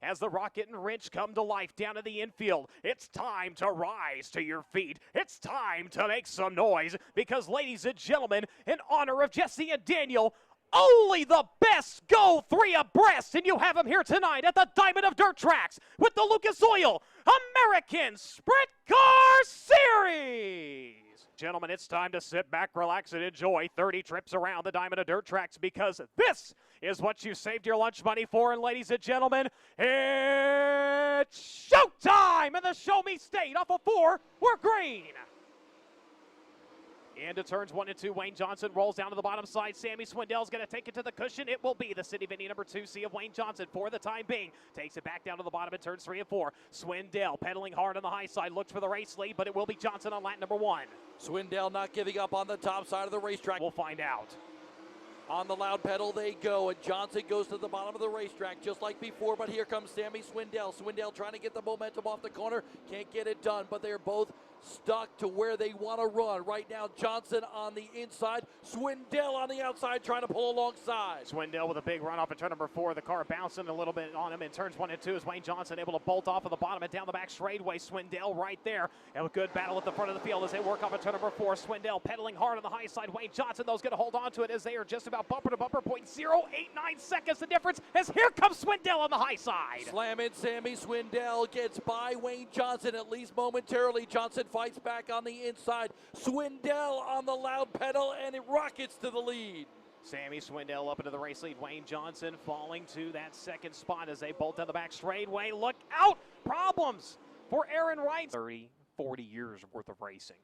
as the rocket and wrench come to life down to the infield. It's time to rise to your feet. It's time to make some noise because, ladies and gentlemen, in honor of Jesse and Daniel, only the best go 3 abreast, and you have them here tonight at the Diamond of Dirt Tracks with the Lucas Oil American Sprint Car Series. Gentlemen, it's time to sit back, relax, and enjoy 30 trips around the Diamond of Dirt Tracks because this is what you saved your lunch money for. And ladies and gentlemen, it's showtime in the Show Me State. Off of 4, we're green. Into turns 1 and 2, Wayne Johnson rolls down to the bottom side. Sammy Swindell's going to take it to the cushion. It will be the City Vinny number 2C of Wayne Johnson for the time being. Takes it back down to the bottom in turns 3 and 4. Swindell pedaling hard on the high side, looks for the race lead, but it will be Johnson on lap number 1. Swindell not giving up on the top side of the racetrack. We'll find out. On the loud pedal they go, and Johnson goes to the bottom of the racetrack just like before, but here comes Sammy Swindell. Swindell trying to get the momentum off the corner, can't get it done, but they're both stuck to where they want to run. Right now, Johnson on the inside, Swindell on the outside trying to pull alongside. Swindell with a big run off at turn number 4. The car bouncing a little bit on him in turns 1 and 2 as Wayne Johnson able to bolt off of the bottom and down the back straightaway. Swindell right there. And a good battle at the front of the field as they work off at turn number 4. Swindell pedaling hard on the high side. Wayne Johnson, though, is going to hold on to it as they are just about bumper to bumper. 0.089 seconds the difference as here comes Swindell on the high side. Slamming Sammy Swindell gets by Wayne Johnson, at least momentarily. Johnson fights back on the inside. Swindell on the loud pedal, and it rockets to the lead. Sammy Swindell up into the race lead. Wayne Johnson falling to that second spot as they bolt down the back straightaway. Look out! Problems for Aaron Wright. 30, 40 years worth of racing.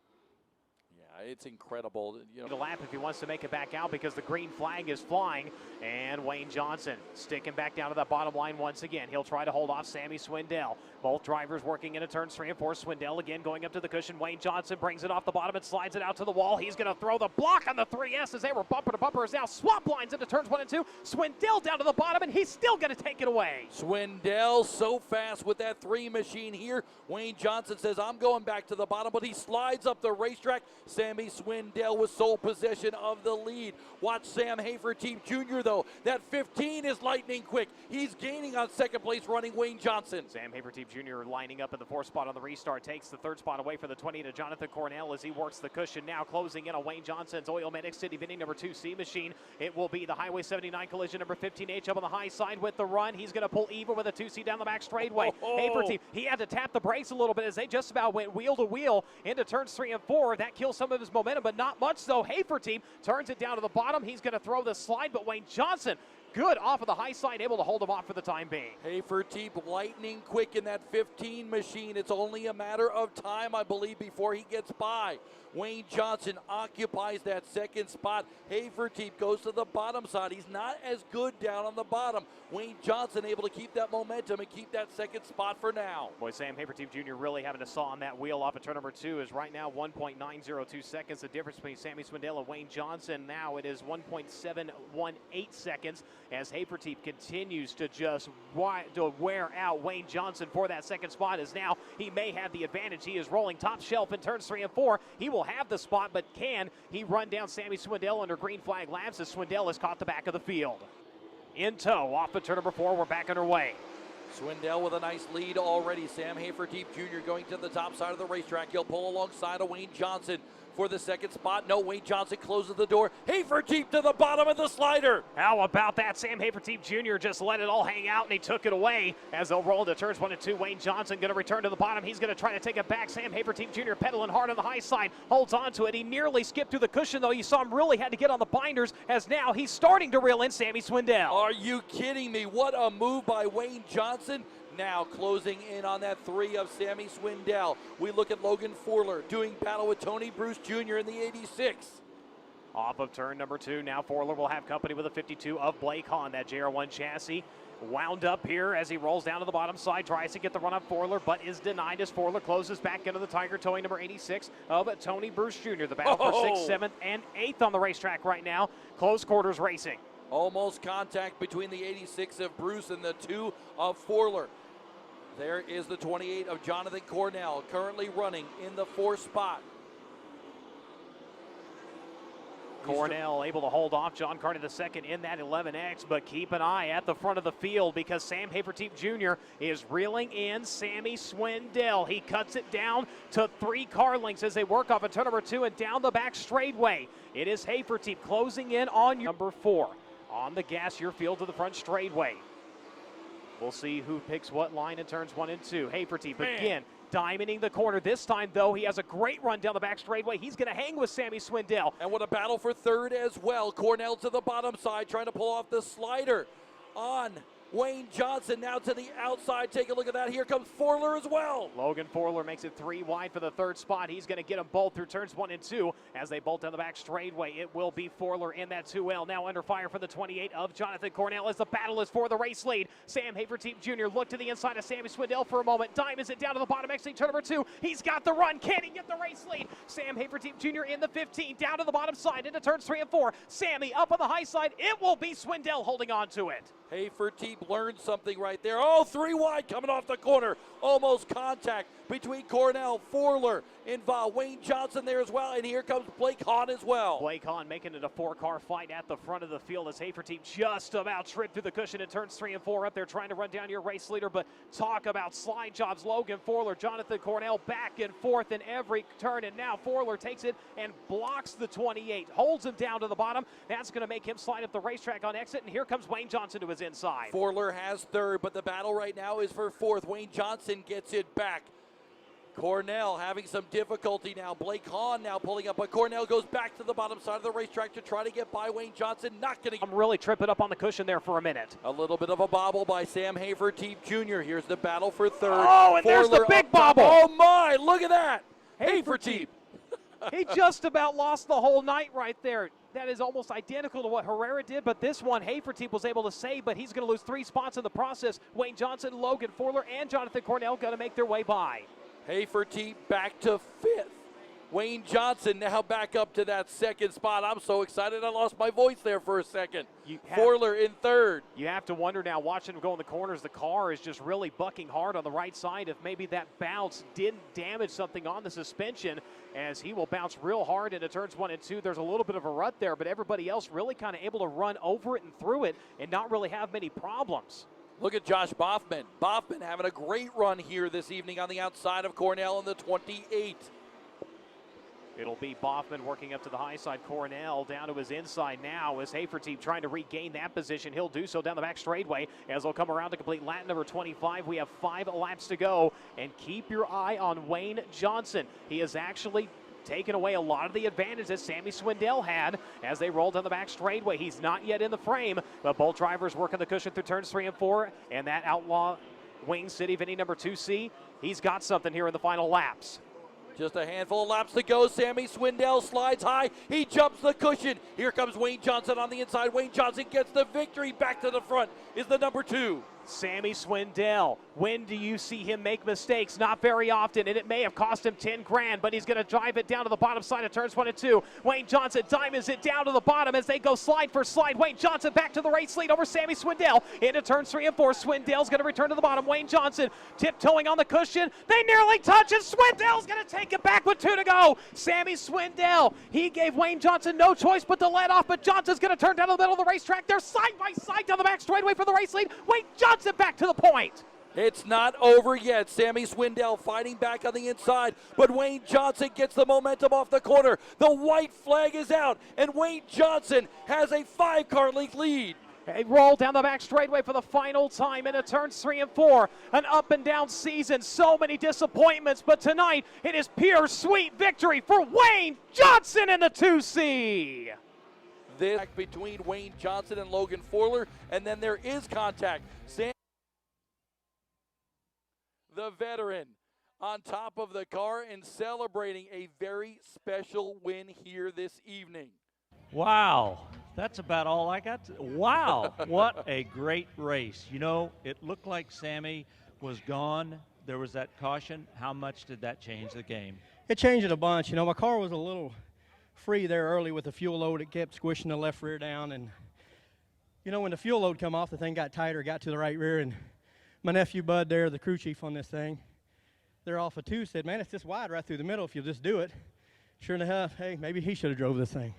Yeah, it's incredible. You know, the lap if he wants to make it back out because the green flag is flying, and Wayne Johnson sticking back down to that bottom line once again. He'll try to hold off Sammy Swindell. Both drivers working into turns 3 and 4. Swindell again going up to the cushion. Wayne Johnson brings it off the bottom and slides it out to the wall. He's going to throw the block on the 3S as they were bumper to bumper. As now swap lines into turns 1 and 2. Swindell down to the bottom, and he's still going to take it away. Swindell so fast with that 3 machine here. Wayne Johnson says, I'm going back to the bottom, but he slides up the racetrack. Sammy Swindell with sole possession of the lead. Watch Sam Hafertepe Jr. though. That 15 is lightning quick. He's gaining on second place running Wayne Johnson. Sam Hafertepe Jr. lining up in the 4th spot on the restart. Takes the 3rd spot away for the 20 to Jonathan Cornell as he works the cushion now. Closing in on Wayne Johnson's Oil Medic City Vinny number 2C machine. It will be the Highway 79 collision number 15H up on the high side with the run. He's going to pull even with a 2C down the back straightaway. Hafertepe, he had to tap the brakes a little bit as they just about went wheel to wheel into turns 3 and 4. That kills some of his momentum, but not much though. Hafertepe turns it down to the bottom. He's going to throw the slide, but Wayne Johnson good off of the high side, able to hold him off for the time being. Hafertepe lightning quick in that 15 machine. It's only a matter of time, I believe, before he gets by. Wayne Johnson occupies that 2nd spot. Hafertepe goes to the bottom side. He's not as good down on the bottom. Wayne Johnson able to keep that momentum and keep that 2nd spot for now. Boy, Sam Hafertepe Jr. really having to saw on that wheel off of turn number 2 is right now 1.902 seconds. The difference between Sammy Swindell and Wayne Johnson now it is 1.718 seconds as Hafertepe continues to just wear out Wayne Johnson for that 2nd spot as now he may have the advantage. He is rolling top shelf in turns 3 and 4. He will have the spot, but can he run down Sammy Swindell under green flag laps as Swindell has caught the back of the field? In tow, off of turn number 4, we're back underway. Swindell with a nice lead already. Sam Hafertepe Jr. going to the top side of the racetrack. He'll pull alongside of Wayne Johnson for the 2nd spot. No, Wayne Johnson closes the door. Hafertepe to the bottom of the slider. How about that? Sam Hafertepe Jr. just let it all hang out, and he took it away as they'll roll into turns 1 and 2. Wayne Johnson going to return to the bottom. He's going to try to take it back. Sam Hafertepe Jr. pedaling hard on the high side, holds on to it. He nearly skipped through the cushion, though. You saw him really had to get on the binders as now he's starting to reel in Sammy Swindell. Are you kidding me? What a move by Wayne Johnson. Now closing in on that 3 of Sammy Swindell. We look at Logan Forler doing battle with Tony Bruce Jr. in the 86. Off of turn number 2, now Forler will have company with a 52 of Blake Hahn. That JR1 chassis wound up here as he rolls down to the bottom side, tries to get the run up Forler, but is denied as Forler closes back into the Tiger towing number 86 of Tony Bruce Jr. The battle for 6th, 7th, and 8th on the racetrack right now. Close quarters racing. Almost contact between the 86 of Bruce and the 2 of Forler. There is the 28 of Jonathan Cornell, currently running in the 4th spot. Cornell able to hold off John Carney II in that 11X, but keep an eye at the front of the field because Sam Hafertepe Jr. is reeling in Sammy Swindell. He cuts it down to 3 car lengths as they work off of turn number 2 and down the back straightaway. It is Hafertepe closing in on number 4. On the gas, your field to the front straightaway. We'll see who picks what line in turns 1 and 2. Hafertepe again diamonding the corner. This time, though, he has a great run down the back straightaway. He's going to hang with Sammy Swindell. And what a battle for third as well. Cornell to the bottom side trying to pull off the slider on Wayne Johnson. Now to the outside. Take a look at that. Here comes Forler as well. Logan Forler makes it 3 wide for the 3rd spot. He's going to get them both through turns 1 and 2 as they bolt down the back straightaway. It will be Forler in that 2L. Now under fire for the 28 of Jonathan Cornell as the battle is for the race lead. Sam Hafertepe Jr. look to the inside of Sammy Swindell for a moment. Diamonds it down to the bottom, exiting turn number 2. He's got the run. Can he get the race lead? Sam Hafertepe Jr. in the 15, down to the bottom side into turns 3 and 4. Sammy up on the high side. It will be Swindell holding on to it. Hafertepe learned something right there. Oh, 3 wide coming off the corner. Almost contact between Cornell, Forler, involved. Wayne Johnson there as well, and here comes Blake Hahn as well. Blake Hahn making it a 4-car fight at the front of the field as Hafertepe just about tripped through the cushion in turns 3 and 4 up there trying to run down your race leader, but talk about slide jobs. Logan Forler, Jonathan Cornell back and forth in every turn, and now Forler takes it and blocks the 28, holds him down to the bottom. That's going to make him slide up the racetrack on exit, and here comes Wayne Johnson to his inside. Forler has 3rd, but the battle right now is for 4th. Wayne Johnson gets it back. Cornell having some difficulty now. Blake Hahn now pulling up, but Cornell goes back to the bottom side of the racetrack to try to get by Wayne Johnson. Not going to. I'm really tripping up on the cushion there for a minute. A little bit of a bobble by Sam Hafertepe Jr. Here's the battle for 3rd. Oh, and there's the big bobble. Oh, my. Look at that. Hafertepe. He just about lost the whole night right there. That is almost identical to what Herrera did, but this one Hafertepe was able to save, but he's going to lose 3 spots in the process. Wayne Johnson, Logan Forler, and Jonathan Cornell going to make their way by. Hafertepe back to 5th. Wayne Johnson now back up to that 2nd spot. I'm so excited I lost my voice there for a second. Forler in 3rd. You have to wonder now, watching him go in the corners, the car is just really bucking hard on the right side. If maybe that bounce didn't damage something on the suspension, as he will bounce real hard into turns 1 and 2. There's a little bit of a rut there, but everybody else really kind of able to run over it and through it and not really have many problems. Look at Josh Boffman. Boffman having a great run here this evening on the outside of Cornell in the 28. It'll be Boffman working up to the high side. Cornell down to his inside now as Hafertepe trying to regain that position. He'll do so down the back straightaway as they'll come around to complete lap number 25. We have 5 laps to go, and keep your eye on Wayne Johnson. He has actually taken away a lot of the advantage that Sammy Swindell had as they roll down the back straightaway. He's not yet in the frame, but both drivers working the cushion through turns 3 and 4, and that outlaw Wayne City Vinny number 2C, he's got something here in the final laps. Just a handful of laps to go. Sammy Swindell slides high. He jumps the cushion. Here comes Wayne Johnson on the inside. Wayne Johnson gets the victory. Back to the front is the number 2. Sammy Swindell. When do you see him make mistakes? Not very often, and it may have cost him 10 grand, but he's going to drive it down to the bottom side of turns 1 and 2. Wayne Johnson diamonds it down to the bottom as they go slide for slide. Wayne Johnson back to the race lead over Sammy Swindell. Into turns 3 and 4. Swindell's going to return to the bottom. Wayne Johnson tiptoeing on the cushion. They nearly touch, and Swindell's going to take it back with 2 to go. Sammy Swindell, he gave Wayne Johnson no choice but to let off, but Johnson's going to turn down to the middle of the racetrack. They're side by side down the back straightaway for the race lead. Wayne Johnson back to the point. It's not over yet. Sammy Swindell fighting back on the inside, but Wayne Johnson gets the momentum off the corner. The white flag is out, and Wayne Johnson has a 5-car length lead. They roll down the back straightaway for the final time into turns 3 and 4. An up and down season, so many disappointments, but tonight it is pure sweet victory for Wayne Johnson in the 2C. This between Wayne Johnson and Logan Forler, and then there is contact. The veteran on top of the car and celebrating a very special win here this evening. Wow, that's about all I got. Wow, what a great race. You know, it looked like Sammy was gone. There was that caution. How much did that change the game? It changed it a bunch. You know, my car was a little free there early with the fuel load. It kept squishing the left rear down, and you know, when the fuel load come off, the thing got tighter, got to the right rear, and my nephew Bud there, the crew chief on this thing, they're off of 2, said, man, it's just wide right through the middle if you'll just do it. Sure enough, hey, maybe he should have drove this thing.